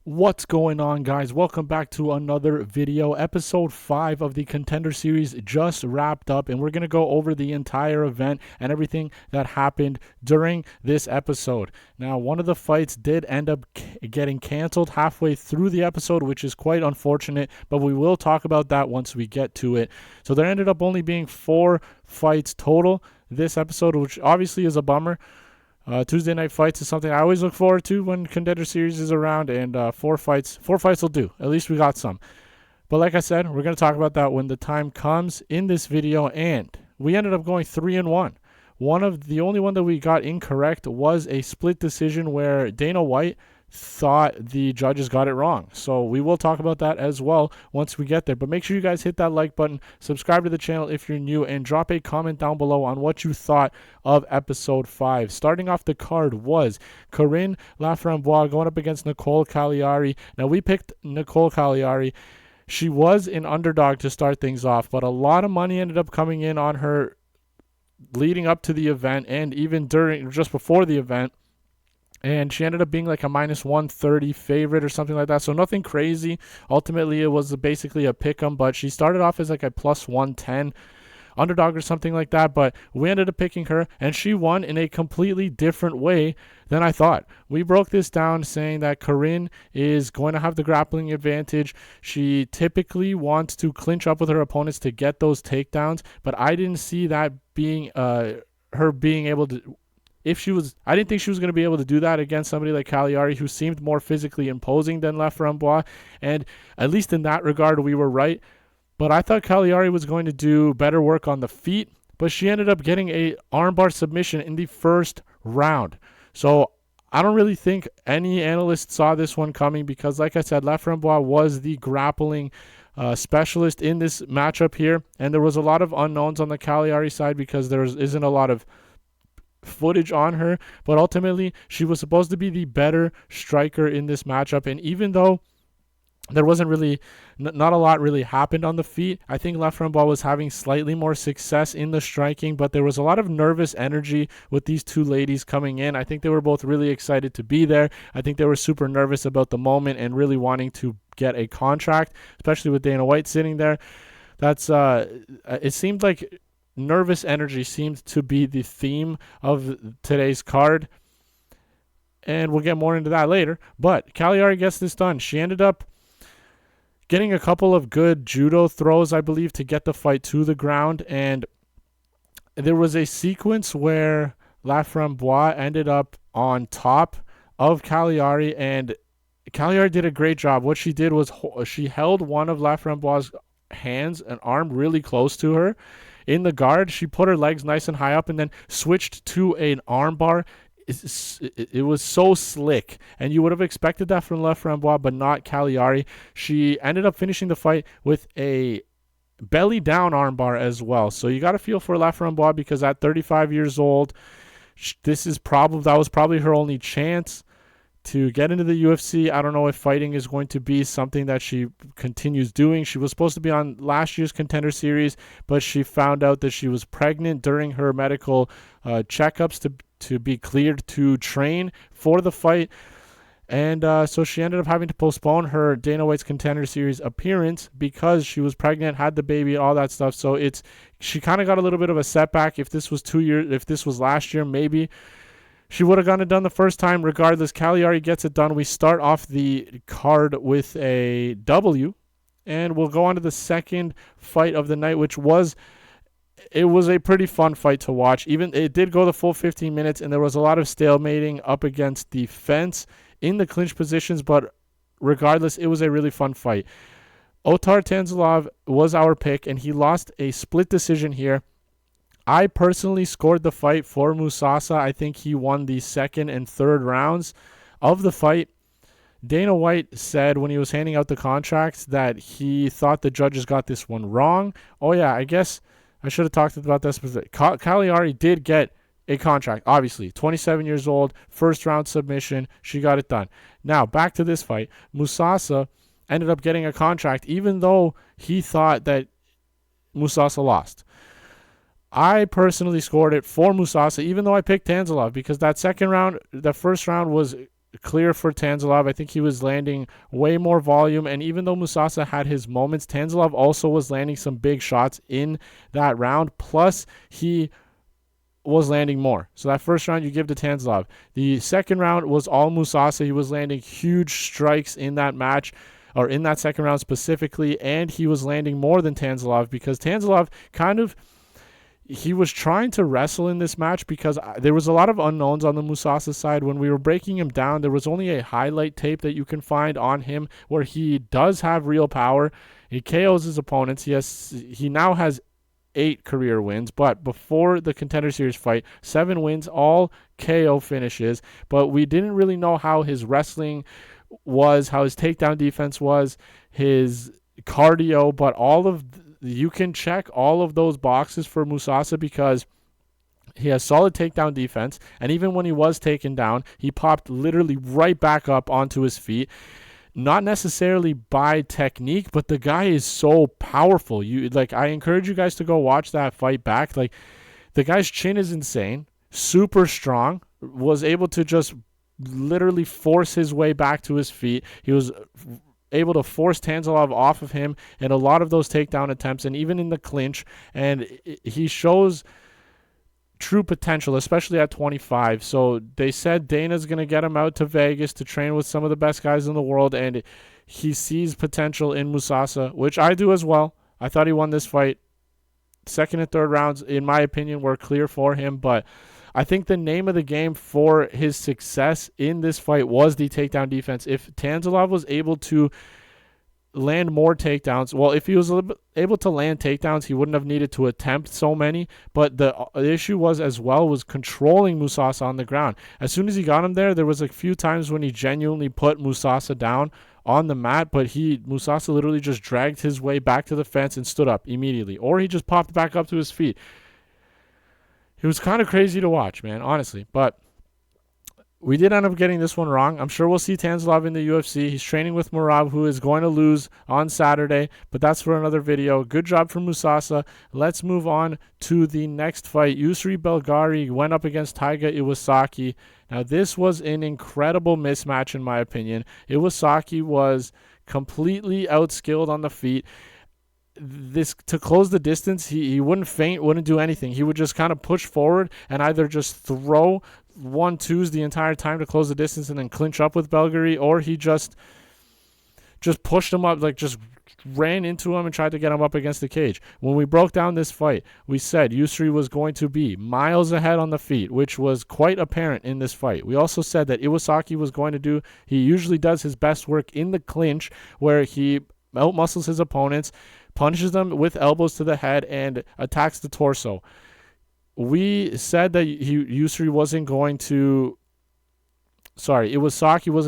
What's going on, guys? Welcome back to another video. Episode 5 of the Contender series just wrapped up, and we're going to go over the entire event and everything that happened during this episode. Now, one of the fights did end up getting canceled halfway through the episode, which is quite unfortunate, but we will talk about that once we get to it. So there ended up only being 4 fights total this episode, which obviously is a bummer. Tuesday night fights is something I always look forward to when Contender series is around, and 4 fights will do. At least we got some. But like I said, we're going to talk about that when the time comes in this video, and we ended up going 3-1. The only one that we got incorrect was a split decision where Dana White thought the judges got it wrong. So we will talk about that as well once we get there. But make sure you guys hit that like button, subscribe to the channel if you're new, and drop a comment down below on what you thought of episode 5. Starting off the card was Corinne Laframboise going up against Nicole Caliari. Now we picked Nicole Caliari. She was an underdog to start things off, but a lot of money ended up coming in on her leading up to the event and even just before the event. And she ended up being like a minus 130 favorite or something like that. So nothing crazy. Ultimately, it was basically a pick 'em, but she started off as like a plus 110 underdog or something like that. But we ended up picking her, and she won in a completely different way than I thought. We broke this down saying that Corinne is going to have the grappling advantage. She typically wants to clinch up with her opponents to get those takedowns, but I didn't see that being her being able to. I didn't think she was going to be able to do that against somebody like Caliari, who seemed more physically imposing than Laframboise. And at least in that regard, we were right. But I thought Caliari was going to do better work on the feet, but she ended up getting a armbar submission in the first round. So I don't really think any analyst saw this one coming because, like I said, Laframboise was the grappling specialist in this matchup here. And there was a lot of unknowns on the Caliari side because there isn't a lot of footage on her, but ultimately she was supposed to be the better striker in this matchup. And even though there wasn't really not a lot really happened on the feet, I think Laframboise was having slightly more success in the striking, but there was a lot of nervous energy with these two ladies coming in. I think they were both really excited to be there. I think they were super nervous about the moment and really wanting to get a contract, especially with Dana White sitting there. It seemed like nervous energy seemed to be the theme of today's card, and we'll get more into that later. But Caliari gets this done. She ended up getting a couple of good judo throws, I believe, to get the fight to the ground, and there was a sequence where Laframboise ended up on top of Caliari, and Caliari did a great job. What she did was she held one of Laframboise's hands and arm really close to her in the guard. She put her legs nice and high up and then switched to an armbar. It was so slick, and you would have expected that from Laframboise, but not Caliari. She ended up finishing the fight with a belly down armbar as well. So you got to feel for Laframboise because at 35 years old, that was probably her only chance to get into the UFC. I don't know if fighting is going to be something that she continues doing. She was supposed to be on last year's Contender series, but she found out that she was pregnant during her medical checkups to be cleared to train for the fight. And so she ended up having to postpone her Dana White's Contender series appearance because she was pregnant, had the baby, all that stuff. So she kind of got a little bit of a setback. If this was last year, maybe she would have gotten it done the first time. Regardless, Caliari gets it done. We start off the card with a W, and we'll go on to the second fight of the night, which was a pretty fun fight to watch. Even it did go the full 15 minutes, and there was a lot of stalemating up against the fence in the clinch positions, but regardless, it was a really fun fight. Otar Tanzilov was our pick, and he lost a split decision here. I personally scored the fight for Musasa. I think he won the second and third rounds of the fight. Dana White said when he was handing out the contracts that he thought the judges got this one wrong. Oh, yeah, I guess I should have talked about this. Caliari did get a contract, obviously. 27 years old, first round submission. She got it done. Now, back to this fight. Musasa ended up getting a contract even though he thought that Musasa lost. I personally scored it for Musasa, even though I picked Tanzilov, because that first round was clear for Tanzilov. I think he was landing way more volume, and even though Musasa had his moments, Tanzilov also was landing some big shots in that round, plus he was landing more. So that first round you give to Tanzilov. The second round was all Musasa. He was landing huge strikes in that match, or in that second round specifically, and he was landing more than Tanzilov because Tanzilov he was trying to wrestle in this match because there was a lot of unknowns on the Musasa side. When we were breaking him down, there was only a highlight tape that you can find on him where he does have real power. He KOs his opponents. He now has 8 career wins, but before the Contender Series fight, 7 wins, all KO finishes. But we didn't really know how his wrestling was, how his takedown defense was, his cardio, but you can check all of those boxes for Musasa because he has solid takedown defense, and even when he was taken down, he popped literally right back up onto his feet. Not necessarily by technique, but the guy is so powerful. I encourage you guys to go watch that fight back. Like, the guy's chin is insane, super strong, was able to just literally force his way back to his feet. He was able to force Tanzilov off of him in a lot of those takedown attempts and even in the clinch, and he shows true potential, especially at 25. So they said Dana's going to get him out to Vegas to train with some of the best guys in the world, and he sees potential in Musasa, which I do as well. I thought he won this fight. Second and third rounds, in my opinion, were clear for him, but I think the name of the game for his success in this fight was the takedown defense. If Tanzilov was able to land more takedowns, well, if he was able to land takedowns, he wouldn't have needed to attempt so many. But the issue was controlling Musasa on the ground. As soon as he got him there was a few times when he genuinely put Musasa down on the mat, but Musasa literally just dragged his way back to the fence and stood up immediately, or he just popped back up to his feet. It was kind of crazy to watch, man, honestly. But we did end up getting this one wrong. I'm sure we'll see Tanzilov in the UFC. He's training with Merab, who is going to lose on Saturday, but that's for another video. Good job from Musasa. Let's move on to the next fight. Yusri Belgaroui went up against Taiga Iwasaki. Now, this was an incredible mismatch, in my opinion. Iwasaki was completely outskilled on the feet. To close the distance, he wouldn't feint, wouldn't do anything. He would just kind of push forward and either just throw 1-2s the entire time to close the distance and then clinch up with Belgaroui, or he just pushed him up, like just ran into him and tried to get him up against the cage. When we broke down this fight, we said Yusri was going to be miles ahead on the feet, which was quite apparent in this fight. We also said that Iwasaki was going to he usually does his best work in the clinch, where he outmuscles his opponents, punishes them with elbows to the head, and attacks the torso. We said that Iwasaki wasn't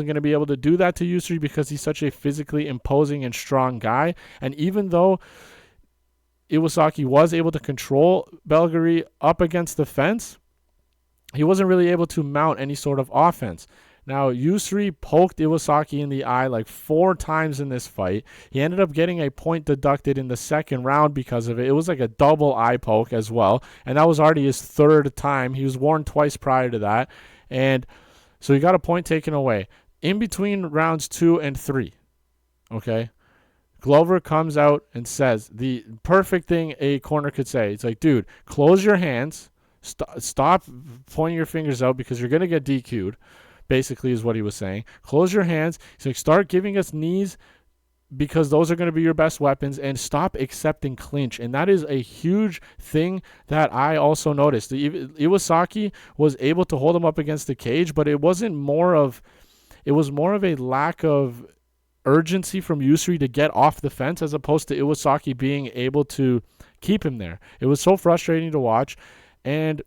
going to be able to do that to Yusri because he's such a physically imposing and strong guy. And even though Iwasaki was able to control Belgaroui up against the fence, he wasn't really able to mount any sort of offense. Now, Yusri poked Iwasaki in the eye like 4 times in this fight. He ended up getting a point deducted in the second round because of it. It was like a double eye poke as well, and that was already his 3rd time. He was warned twice prior to that, and so he got a point taken away. In between rounds 2 and 3, okay, Glover comes out and says the perfect thing a corner could say. It's like, dude, close your hands, stop pointing your fingers out because you're going to get DQ'd. Basically is what he was saying. Close your hands. He's like, start giving us knees because those are going to be your best weapons, and stop accepting clinch. And that is a huge thing that I also noticed. Iwasaki was able to hold him up against the cage, but it was more of a lack of urgency from Yusri to get off the fence as opposed to Iwasaki being able to keep him there. It was so frustrating to watch, and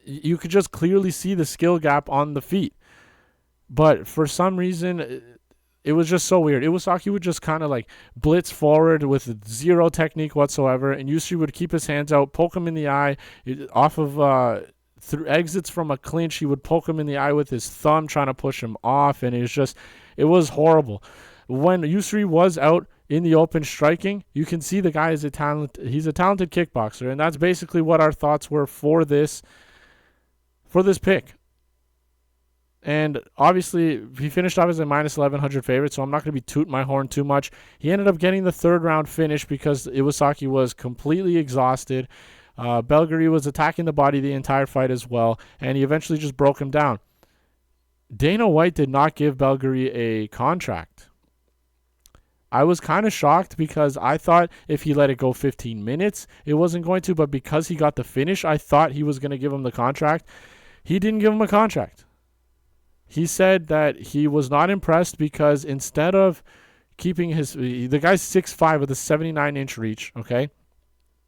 you could just clearly see the skill gap on the feet. But for some reason, it was just so weird. Iwasaki would just kind of like blitz forward with zero technique whatsoever, and Yusri would keep his hands out, poke him in the eye off of through exits from a clinch. He would poke him in the eye with his thumb, trying to push him off, and it was horrible. When Yusri was out in the open striking, you can see the guy is he's a talented kickboxer, and that's basically what our thoughts were for this pick. And obviously, he finished off as a minus 1,100 favorite, so I'm not going to be tooting my horn too much. He ended up getting the third round finish because Iwasaki was completely exhausted. Belgaroui was attacking the body the entire fight as well, and he eventually just broke him down. Dana White did not give Belgaroui a contract. I was kind of shocked because I thought if he let it go 15 minutes, it wasn't going to, but because he got the finish, I thought he was going to give him the contract. He didn't give him a contract. He said that he was not impressed because instead of keeping the guy's 6'5" with a 79-inch reach, okay?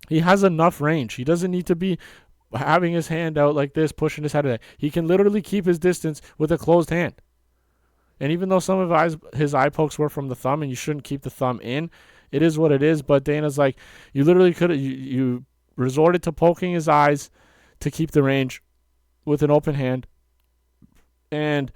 He has enough range. He doesn't need to be having his hand out like this, pushing his head. He can literally keep his distance with a closed hand. And even though some of his eye pokes were from the thumb, and you shouldn't keep the thumb in, it is what it is. But Dana's like, you literally could have, you resorted to poking his eyes to keep the range with an open hand. And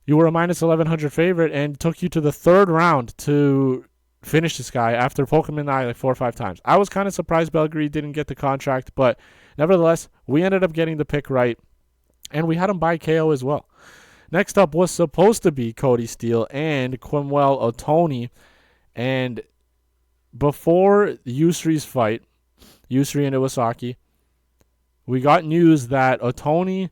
you were a minus 1,100 favorite and took you to the third round to finish this guy after poking him in the eye like 4 or 5 times. I was kind of surprised Belgaroui didn't get the contract, but nevertheless, we ended up getting the pick right, and we had him by KO as well. Next up was supposed to be Cody Steele and Quimwell Otoni, and before Yusri's fight, Yusri and Iwasaki, we got news that Otoni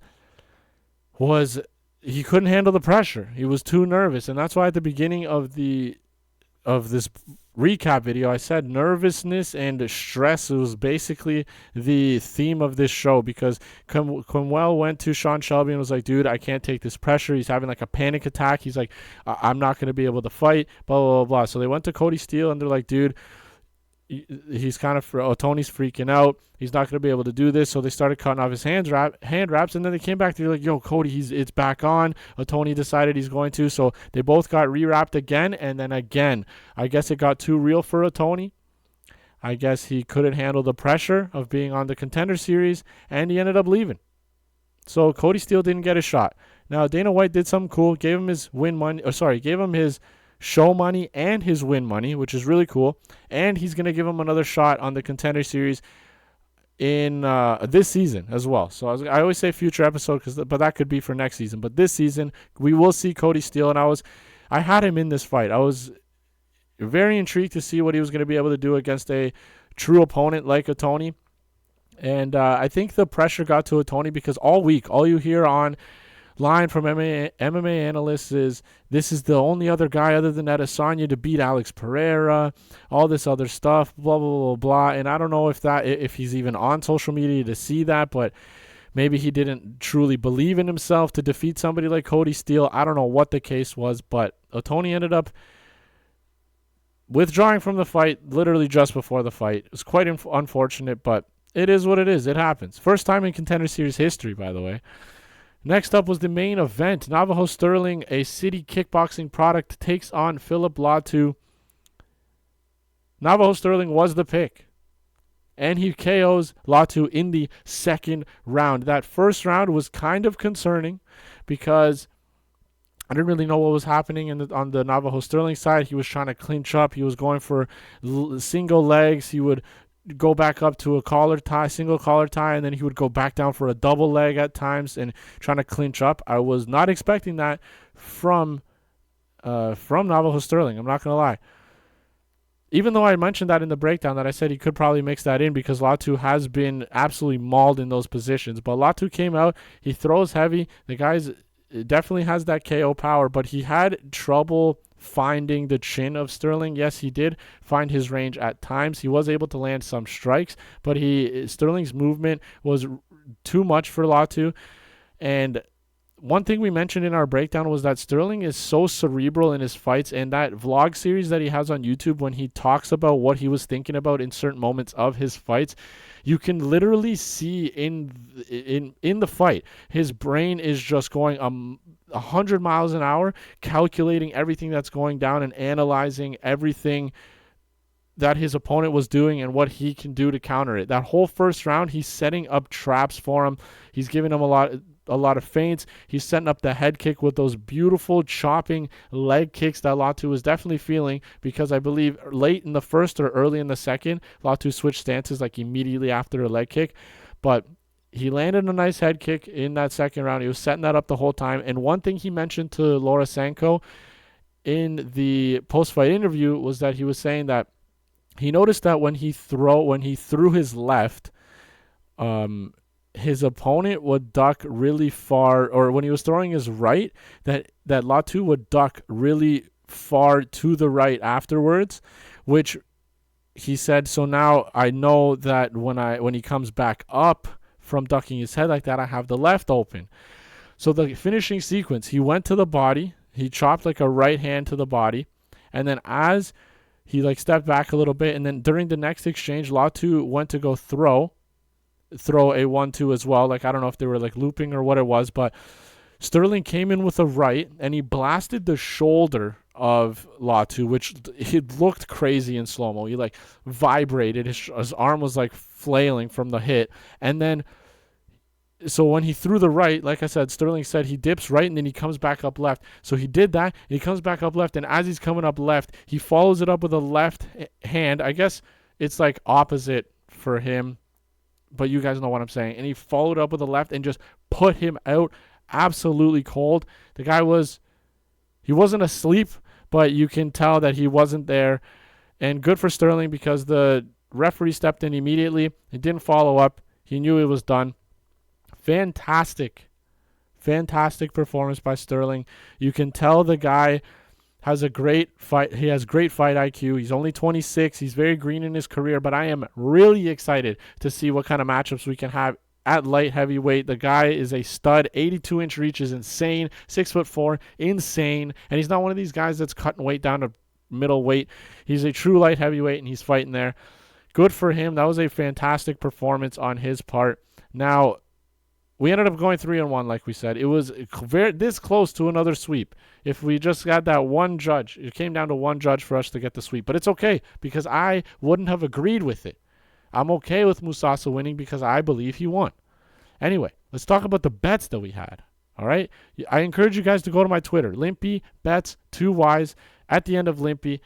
he couldn't handle the pressure. He was too nervous, and that's why at the beginning of this recap video, I said nervousness and stress was basically the theme of this show, because Quimwell went to Sean Shelby and was like, dude, I can't take this pressure. He's having like a panic attack. He's like, I'm not going to be able to fight, blah, blah, blah, blah. So they went to Cody Steele, and they're like, dude, he's kind of, Tony's freaking out. He's not going to be able to do this. So they started cutting off his hand wraps, and then they came back. They're like, yo, Cody, it's back on. Tony decided he's going to. So they both got rewrapped again, and then again. I guess it got too real for Tony. I guess he couldn't handle the pressure of being on the Contender Series, and he ended up leaving. So Cody Steele didn't get a shot. Now, Dana White did something cool. Gave him his gave him his show money and his win money, which is really cool. And he's going to give him another shot on the Contender Series in this season as well. So I always say future episode, but that could be for next season. But this season, we will see Cody Steele, and I had him in this fight. I was very intrigued to see what he was going to be able to do against a true opponent like Otoni. And I think the pressure got to Otoni because all week, all you hear on line from MMA analysts is this is the only other guy other than Adesanya to beat Alex Pereira, all this other stuff, blah, blah, blah, blah. And I don't know if he's even on social media to see that, but maybe he didn't truly believe in himself to defeat somebody like Cody Steele. I don't know what the case was, but Otoni ended up withdrawing from the fight literally just before the fight. It was quite unfortunate, but it is what it is. It happens. First time in Contender Series history, by the way. Next up was the main event. Navajo Stirling, a city kickboxing product, takes on Philip Latu. Navajo Stirling was the pick, and he KOs Latu in the second round. That first round was kind of concerning because I didn't really know what was happening on the Navajo Stirling side. He was trying to clinch up. He was going for single legs. He would go back up to a single collar tie, and then he would go back down for a double leg at times and trying to clinch up. I was not expecting that from Navajo Stirling. I'm not going to lie. Even though I mentioned that in the breakdown that I said he could probably mix that in because Latu has been absolutely mauled in those positions. But Latu came out. He throws heavy. The guy's definitely has that KO power, but he had trouble finding the chin of Stirling. Yes, he did find his range at times. He was able to land some strikes, but Stirling's movement was too much for Latu. And one thing we mentioned in our breakdown was that Stirling is so cerebral in his fights, and that vlog series that he has on YouTube when he talks about what he was thinking about in certain moments of his fights, you can literally see in the fight, his brain is just going 100 miles an hour, calculating everything that's going down and analyzing everything that his opponent was doing and what he can do to counter it. That whole first round, he's setting up traps for him. He's giving him a lot of feints. He's setting up the head kick with those beautiful chopping leg kicks that Latu was definitely feeling, because I believe late in the first or early in the second, Latu switched stances like immediately after a leg kick. But He landed a nice head kick in that second round. He was setting that up the whole time. And one thing he mentioned to Laura Sanko in the post-fight interview was that he was saying that he noticed that when he threw his left, his opponent would duck really far, or when he was throwing his right, that Latu would duck really far to the right afterwards, which he said, so now I know that when he comes back up from ducking his head like that, I have the left open. So the finishing sequence, he went to the body, he chopped like a right hand to the body, and then as he like stepped back a little bit, and then during the next exchange, Latu went to go throw a 1-2 as well. Like, I don't know if they were like looping or what it was, but Stirling came in with a right, and he blasted the shoulder of Latu, which it looked crazy in slow-mo. He like vibrated. His arm was like flailing from the hit. And then, so when he threw the right, like I said, Stirling said he dips right and then he comes back up left. So he did that, and he comes back up left, and as he's coming up left, he follows it up with a left hand. I guess it's like opposite for him, but you guys know what I'm saying. And he followed up with a left and just put him out absolutely cold. The guy he wasn't asleep, but you can tell that he wasn't there. And good for Stirling, because the referee stepped in immediately. He didn't follow up. He knew it was done. Fantastic performance by Stirling. You can tell the guy has a great fight. He has great fight IQ. He's only 26. He's very green in his career, but I am really excited to see what kind of matchups we can have at light heavyweight. The guy is a stud. 82-inch reach is insane. 6'4", insane. And he's not one of these guys that's cutting weight down to middleweight. He's a true light heavyweight, and he's fighting there. Good for him. That was a fantastic performance on his part. Now, we ended up going 3-1, like we said. It was this close to another sweep. If we just got that one judge, it came down to one judge for us to get the sweep. But it's okay, because I wouldn't have agreed with it. I'm okay with Musasa winning because I believe he won. Anyway, let's talk about the bets that we had. All right? I encourage you guys to go to my Twitter. Limpy Bets, 2 Ys. At the end of Limpy,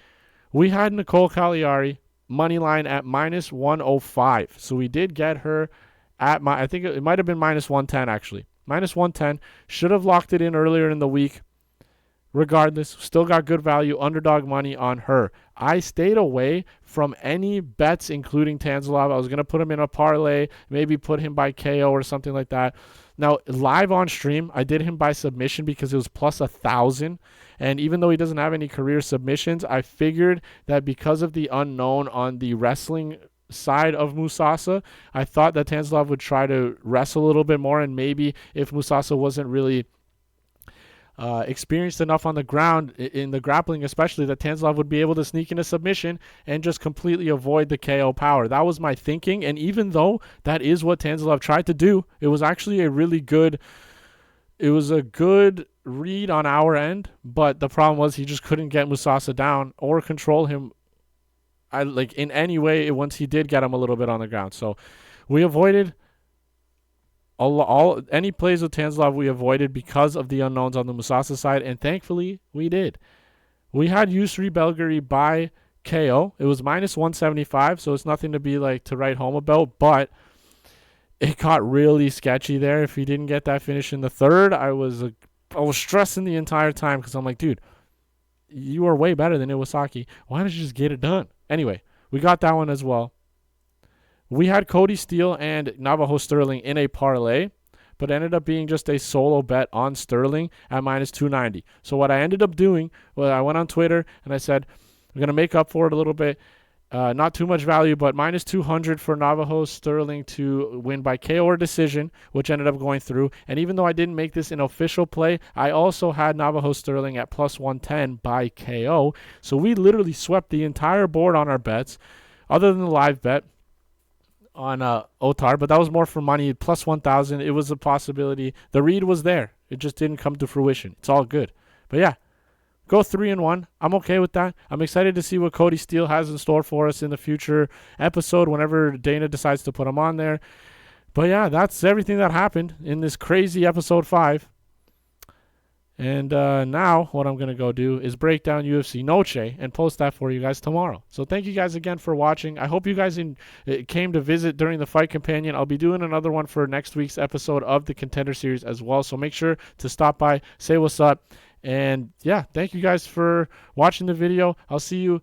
we had Nicole Caliari money line at -105. So we did get her at I think it might have been -110 actually. -110. Should have locked it in earlier in the week. Regardless, still got good value, underdog money on her. I stayed away from any bets, including Tanzilov. I was going to put him in a parlay, maybe put him by KO or something like that. Now, live on stream, I did him by submission because it was plus 1,000. And even though he doesn't have any career submissions, I figured that because of the unknown on the wrestling side of Musasa, I thought that Tanzilov would try to wrestle a little bit more, and maybe if Musasa wasn't really experienced enough on the ground in the grappling, especially, that Tanzilov would be able to sneak in a submission and just completely avoid the KO power. That was my thinking, and even though that is what Tanzilov tried to do, it was actually a good read on our end, but the problem was he just couldn't get Musasa down or control him in any way once he did get him a little bit on the ground. So we avoided any plays with Tanzilov. We avoided because of the unknowns on the Musasa side, and thankfully we did. We had Yusri Belgaroui by KO. It was -175, so it's nothing to be to write home about, but it got really sketchy there. If he didn't get that finish in the third, I was stressing the entire time because I'm like, dude, you are way better than Iwasaki. Why don't you just get it done? Anyway, we got that one as well. We had Cody Steele and Navajo Stirling in a parlay, but ended up being just a solo bet on Stirling at -290. So what I ended up doing was I went on Twitter and I said, I'm going to make up for it a little bit. Not too much value, but -200 for Navajo Stirling to win by KO or decision, which ended up going through. And even though I didn't make this an official play, I also had Navajo Stirling at +110 by KO. So we literally swept the entire board on our bets, other than the live bet on Otar, but that was more for money, +1,000. It was a possibility. The read was there. It just didn't come to fruition. It's all good. But yeah, go 3-1. I'm okay with that. I'm excited to see what Cody Steele has in store for us in the future episode whenever Dana decides to put him on there. But yeah, that's everything that happened in this crazy episode 5. And now what I'm going to go do is break down UFC Noche and post that for you guys tomorrow. So thank you guys again for watching. I hope you guys came to visit during the Fight Companion. I'll be doing another one for next week's episode of the Contender Series as well. So make sure to stop by, say what's up. And yeah, thank you guys for watching the video. I'll see you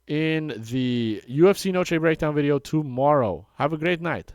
in the UFC Noche breakdown video tomorrow. Have a great night.